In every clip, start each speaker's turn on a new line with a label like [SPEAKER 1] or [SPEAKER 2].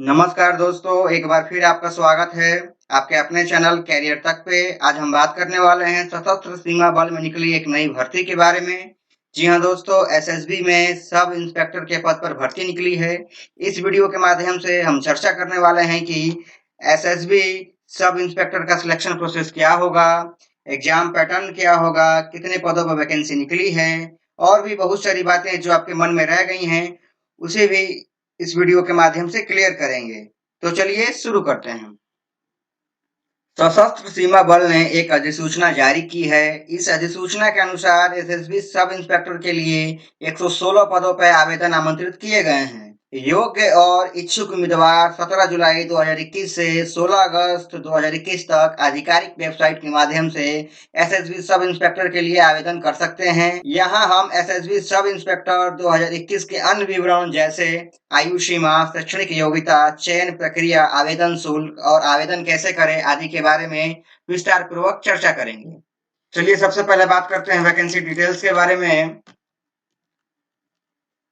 [SPEAKER 1] नमस्कार दोस्तों, एक बार फिर आपका स्वागत है आपके अपने चैनल कैरियर तक पे। आज हम बात करने वाले हैं सशस्त्र सीमा बल में निकली एक नई भर्ती के बारे में। जी हाँ दोस्तों, एसएसबी में सब इंस्पेक्टर के पद पर भर्ती निकली है। इस वीडियो के माध्यम से हम चर्चा करने वाले हैं कि एसएसबी सब इंस्पेक्टर का सिलेक्शन प्रोसेस क्या होगा, एग्जाम पैटर्न क्या होगा, कितने पदों पर वैकेंसी निकली है और भी बहुत सारी बातें जो आपके मन में रह गई हैं उसे भी इस वीडियो के माध्यम से क्लियर करेंगे। तो चलिए शुरू करते हैं। सशस्त्र सीमा बल ने एक अधिसूचना जारी की है। इस अधिसूचना के अनुसार एसएसबी सब इंस्पेक्टर के लिए 116 पदों पर आवेदन आमंत्रित किए गए हैं। योग्य और इच्छुक उम्मीदवार 17 जुलाई 2021 से 16 अगस्त 2021 तक आधिकारिक वेबसाइट के माध्यम से एसएसबी सब इंस्पेक्टर के लिए आवेदन कर सकते हैं। यहाँ हम एसएसबी सब इंस्पेक्टर 2021 के अन्य विवरण जैसे आयु सीमा, शैक्षणिक योग्यता, चयन प्रक्रिया, आवेदन शुल्क और आवेदन कैसे करें आदि के बारे में विस्तार पूर्वक चर्चा करेंगे। चलिए सबसे पहले बात करते हैं वैकेंसी डिटेल्स के बारे में।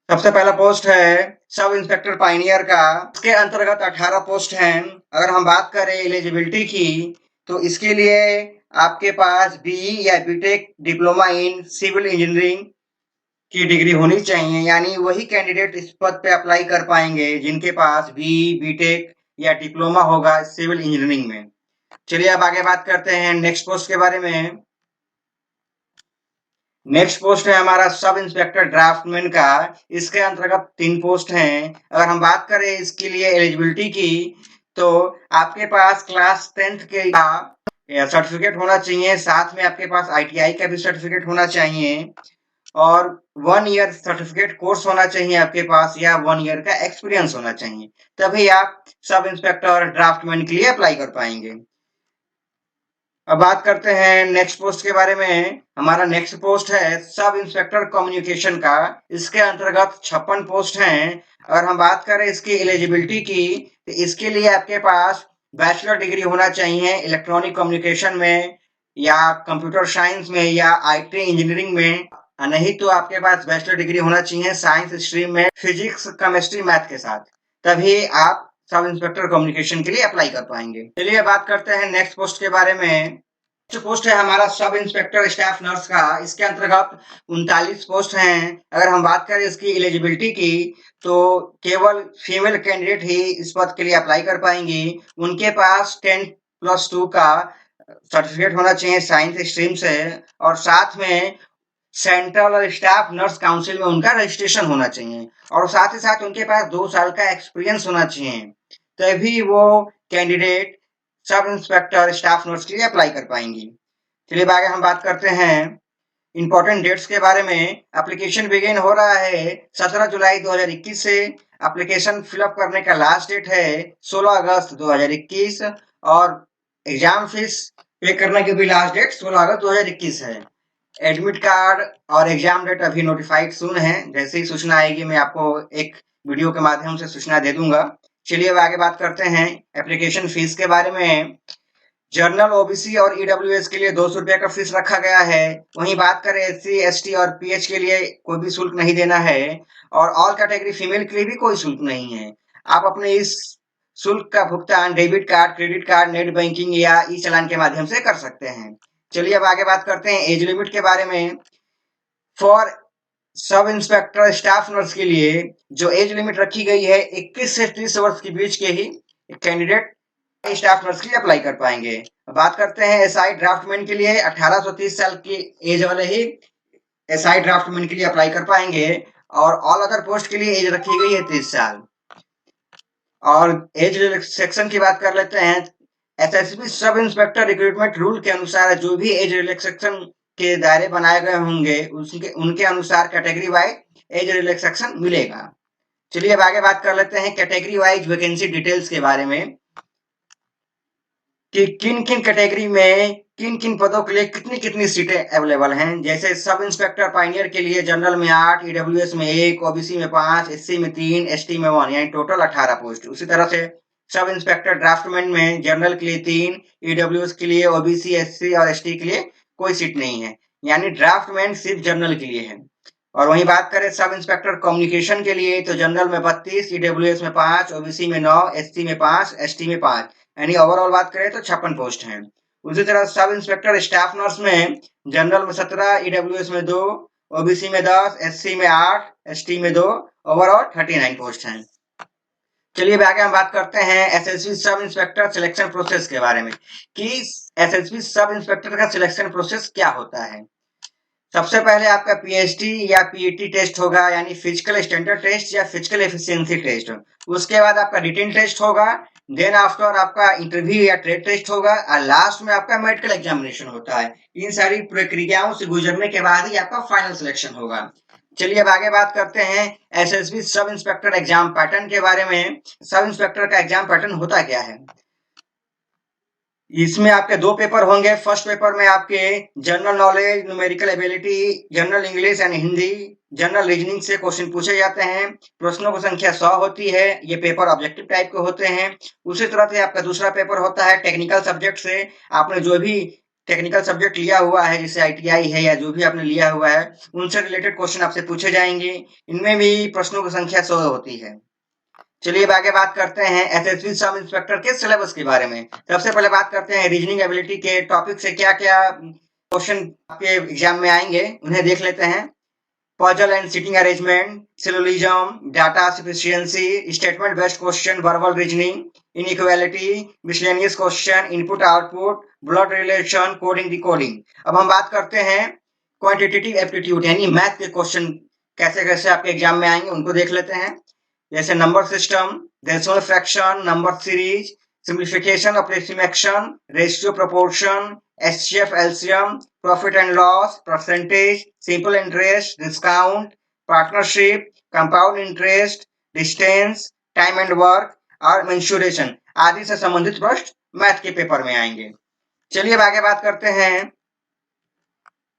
[SPEAKER 1] सबसे पहला पोस्ट है सब इंस्पेक्टर पाइनियर का। इसके अंतर्गत 18 पोस्ट हैं। अगर हम बात करें एलिजिबिलिटी की तो इसके लिए आपके पास बीई या BTech diploma in civil engineering की डिग्री होनी चाहिए, यानी वही कैंडिडेट इस पद पे अप्लाई कर पाएंगे जिनके पास बीई, बीटेक या डिप्लोमा होगा सिविल इंजीनियरिंग में। चलिए अब आगे बात करते हैं नेक्स्ट पोस्ट के बारे में। नेक्स्ट पोस्ट है हमारा सब इंस्पेक्टर ड्राफ्टमैन का। इसके अंतर्गत 3 पोस्ट हैं। अगर हम बात करें इसके लिए एलिजिबिलिटी की तो आपके पास क्लास 10th के सर्टिफिकेट होना चाहिए, साथ में आपके पास आईटीआई का भी सर्टिफिकेट होना चाहिए और 1 ईयर सर्टिफिकेट कोर्स होना चाहिए आपके पास या 1 ईयर का एक्सपीरियंस होना चाहिए, तभी आप सब इंस्पेक्टर ड्राफ्टमैन के लिए अप्लाई कर पाएंगे। अब बात करते हैं नेक्स्ट पोस्ट के बारे में। हमारा नेक्स्ट पोस्ट है सब इंस्पेक्टर कम्युनिकेशन का। इसके अंतर्गत 56 पोस्ट हैं। अगर हम बात करें इसकी एलिजिबिलिटी की तो इसके लिए आपके पास बैचलर डिग्री होना चाहिए इलेक्ट्रॉनिक कम्युनिकेशन में या कंप्यूटर साइंस में या आईटी इंजीनियरिंग में, नहीं तो आपके पास बैचलर डिग्री होना चाहिए साइंस स्ट्रीम में फिजिक्स, केमिस्ट्री, मैथ के साथ, तभी आप सब इंस्पेक्टर कम्युनिकेशन के लिए अप्लाई कर पाएंगे। चलिए बात करते हैं नेक्स्ट पोस्ट के बारे में। जो पोस्ट है हमारा सब इंस्पेक्टर स्टाफ नर्स का। इसके अंतर्गत 39 पोस्ट हैं। अगर हम बात करें इसकी एलिजिबिलिटी की तो केवल फीमेल कैंडिडेट ही इस पद के लिए अप्लाई कर पाएंगी। उनके पास 10+2 का सर्टिफिकेट होना चाहिए साइंस स्ट्रीम से और साथ में सेंट्रल और स्टाफ नर्स काउंसिल में उनका रजिस्ट्रेशन होना चाहिए और साथ ही साथ उनके पास 2 साल का एक्सपीरियंस होना चाहिए, तभी वो candidate sub inspector staff nurse के लिए अप्लाई कर पाएंगी। चलिए आगे हम बात करते हैं इंपॉर्टेंट डेट्स के बारे में। एप्लीकेशन बिगिन हो रहा है 17 जुलाई 2021 से। एप्लीकेशन फिलअप करने का लास्ट डेट है 16 अगस्त 2021 और एग्जाम फीस पे करने की भी लास्ट डेट 16 अगस्त 2021 है। एडमिट कार्ड और एग्जाम डेट अभी नोटिफाइड सून है। जैसे ही सूचना आएगी मैं आपको एक वीडियो के माध्यम से सूचना दे दूंगा। चलिए अब आगे बात करते हैं एप्लीकेशन फीस के बारे में। जनरल, ओबीसी और ईडब्ल्यूएस के लिए 200 रुपया का फीस रखा गया है। वहीं बात करें एससी, एसटी और पीएच के लिए कोई भी शुल्क नहीं देना है और ऑल कैटेगरी फीमेल के लिए भी कोई शुल्क नहीं है। आप अपने इस शुल्क का भुगतान debit card, credit card, net banking या ई चालान के माध्यम से कर सकते हैं। चलिए अब आगे बात करते हैं एज लिमिट के बारे में। For sub inspector staff nurse के लिए जो एज लिमिट रखी गई है 21 से 30 वर्ष के बीच के ही कैंडिडेट स्टाफ नर्स के लिए अप्लाई कर पाएंगे। बात करते हैं एसआई ड्राफ्टमैन के लिए 18 से 30 साल की एज वाले ही एसआई ड्राफ्टमैन के लिए अप्लाई कर पाएंगे और ऑल अदर पोस्ट के लिए एज रखी गई है 30 साल। और एज रिलैक्सेशन की बात कर लेते हैं। SSB sub inspector recruitment rule के अनुसार जो भी एज रिलैक्सेशन के दायरे बनाए गए होंगे उनके अनुसार कैटेगरी वाइज एज रिलैक्सेशन मिलेगा। चलिए अब आगे बात कर लेते हैं कैटेगरी वाइज वैकेंसी डिटेल्स के बारे में कि किन किन कैटेगरी में किन किन पदों के लिए कितनी कितनी सीटें अवेलेबल हैं। जैसे सब इंस्पेक्टर पाइनियर के लिए जनरल में 8, ईडब्ल्यूएस में 1, ओबीसी में 5, एससी में 3, एसटी में 1, यानी टोटल 18 पोस्ट। उसी तरह से सब इंस्पेक्टर ड्राफ्टमैन में जनरल के लिए 3, ईडब्ल्यूएस के लिए, ओबीसी, एससी और एसटी के लिए कोई सीट नहीं है, यानी ड्राफ्टमैन सिर्फ जनरल के लिए है। और वहीं बात करें सब इंस्पेक्टर कम्युनिकेशन के लिए तो जनरल में 32, ईडब्ल्यूएस में 5, ओबीसी में 9, एससी में 5, एसटी में 5, यानी ओवरऑल बात करें तो 56 पोस्ट हैं। उसी तरह सब इंस्पेक्टर स्टाफ नर्स में जनरल में 17, ईडब्ल्यूएस में 2, ओबीसी में 10, एससी में 8, एसटी में 2, ओवरऑल 39 पोस्ट हैं। चलिए आगे हम बात करते हैं SSB sub inspector selection process के बारे में कि एसएसबी सब इंस्पेक्टर का सिलेक्शन प्रोसेस क्या होता है। सबसे पहले आपका पीएचटी या पीईटी टेस्ट होगा, यानी फिजिकल स्टैंडर्ड टेस्ट या फिजिकल एफिशिएंसी टेस्ट। उसके बाद आपका रिटन टेस्ट होगा, देन आफ्टर आपका इंटरव्यू या ट्रेड टेस्ट होगा और लास्ट में आपका मेडिकल एग्जामिनेशन होता है। इन सारी प्रक्रियाओं से गुजरने के बाद ही आपका फाइनल सिलेक्शन होगा। चलिए अब आगे बात करते हैं SSB sub inspector exam pattern के बारे में। सब इंस्पेक्टर का एग्जाम पैटर्न होता क्या है। इसमें आपके 2 पेपर होंगे। फर्स्ट पेपर में आपके general knowledge, numerical ability, general English and Hindi, general reasoning से क्वेश्चन पूछे जाते हैं। प्रश्नों की संख्या 100 होती है। ये पेपर ऑब्जेक्टिव टाइप के होते हैं। उसी तरह से आपका दूसरा पेपर होता है टेक्निकल सब्जेक्ट से। आपने जो भी टेक्निकल सब्जेक्ट लिया हुआ है, जैसे आईटीआई है या जो भी आपने लिया हुआ है, उनसे रिलेटेड क्वेश्चन आपसे पूछे जाएंगे। इनमें भी प्रश्नों की संख्या 100 होती है। चलिए अब आगे बात करते हैं एसएसबी सब इंस्पेक्टर के सिलेबस के बारे में। सबसे पहले बात करते हैं रीजनिंग एबिलिटी के टॉपिक से क्या क्या क्वेश्चन आपके एग्जाम में आएंगे, उन्हें देख लेते हैं। Puzzle and sitting arrangement, syllogism, data sufficiency, statement based question, verbal reasoning, inequality, miscellaneous question, input output, blood relation, coding decoding. अब हम बात करते हैं क्वांटिटेटिव एप्टीट्यूड यानी मैथ के क्वेश्चन कैसे कैसे आपके एग्जाम में आएंगे, उनको देख लेते हैं। जैसे number system, decimal fraction, number series, simplification, approximation, ratio, proportion, HCF, LCM, profit and loss, percentage, simple interest, discount, partnership, compound interest, distance, time and work और मेंसुरेशन आदि से संबंधित प्रश्न मैथ के पेपर में आएंगे। चलिए अब आगे बात करते हैं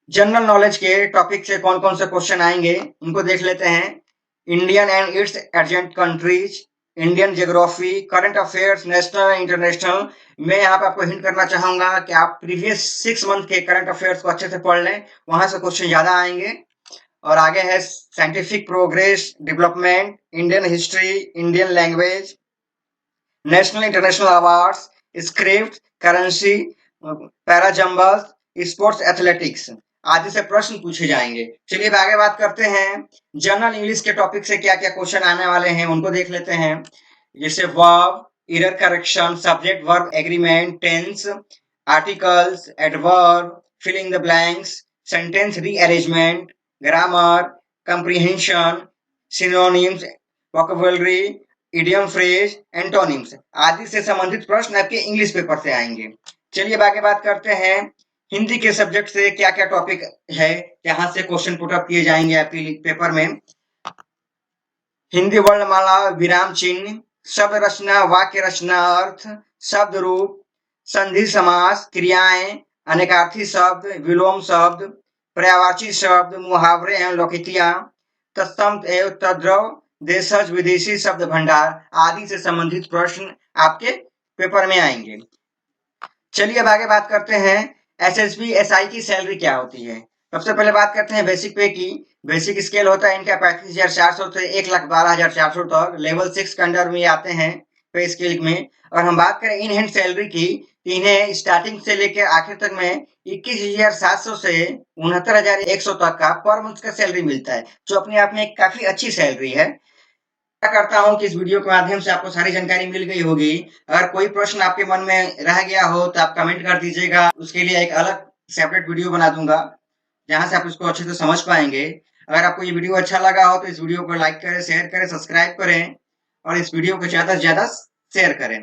[SPEAKER 1] जनरल नॉलेज के टॉपिक से कौन कौन से क्वेश्चन आएंगे, उनको देख लेते हैं। Indian and its adjacent countries, Indian geography, current affairs national and international. मैं यहाँ पे आपको हिंट करना चाहूंगा कि आप प्रीवियस 6 मंथ के करंट अफेयर्स को अच्छे से पढ़ लें, वहां से क्वेश्चन ज्यादा आएंगे। और आगे है scientific progress, development, Indian history, Indian language, national international awards, script, currency, parajumbles, sports athletics आदि से प्रश्न पूछे जाएंगे। चलिए अब आगे बात करते हैं जनरल इंग्लिश के टॉपिक से क्या क्या क्वेश्चन आने वाले हैं, उनको देख लेते हैं। जैसे verb, error correction, subject verb agreement, tense, articles, adverb, filling the blanks, sentence rearrangement, grammar, comprehension, synonyms, vocabulary, idiom phrase, antonyms आदि से संबंधित प्रश्न आपके इंग्लिश पेपर से आएंगे। चलिए अब आगे बात करते हैं हिंदी के सब्जेक्ट से क्या क्या टॉपिक है, यहाँ से क्वेश्चन पुट अप किए जाएंगे आपके पेपर में। हिंदी वर्णमाला, विराम चिन्ह, शब्द रचना, वाक्य रचना, अर्थ, शब्द रूप, संधि समास, क्रियाएं, अनेकार्थी शब्द, विलोम शब्द, पर्यायवाची शब्द, मुहावरे एवं लोकितियां, तत्सम एवं तद्रव, देशज विदेशी शब्द भंडार आदि से संबंधित प्रश्न आपके पेपर में आएंगे। चलिए अब आगे बात करते हैं एसएसबी एसआई की सैलरी क्या होती है। सबसे पहले बात करते हैं बेसिक पे की। बेसिक स्केल होता है इनका 35,400 से 1,12,400 तक। लेवल 6 के अंडर में आते हैं पे स्केल में। और हम बात करें इन हैंड सैलरी की, इन्हें स्टार्टिंग से लेकर आखिर तक में 21,700 से 69,100 तक का पर मंथ का सैलरी मिलता है, जो अपने आप में एक काफी अच्छी सैलरी है। करता हूं कि इस वीडियो के माध्यम से आपको सारी जानकारी मिल गई होगी। अगर कोई प्रश्न आपके मन में रह गया हो तो आप कमेंट कर दीजिएगा, उसके लिए एक अलग सेपरेट वीडियो बना दूंगा जहां से आप उसको अच्छे से समझ पाएंगे। अगर आपको ये वीडियो अच्छा लगा हो तो इस वीडियो को लाइक करें, शेयर करें, सब्सक्राइब करें और इस वीडियो को ज्यादा से ज्यादा शेयर करें।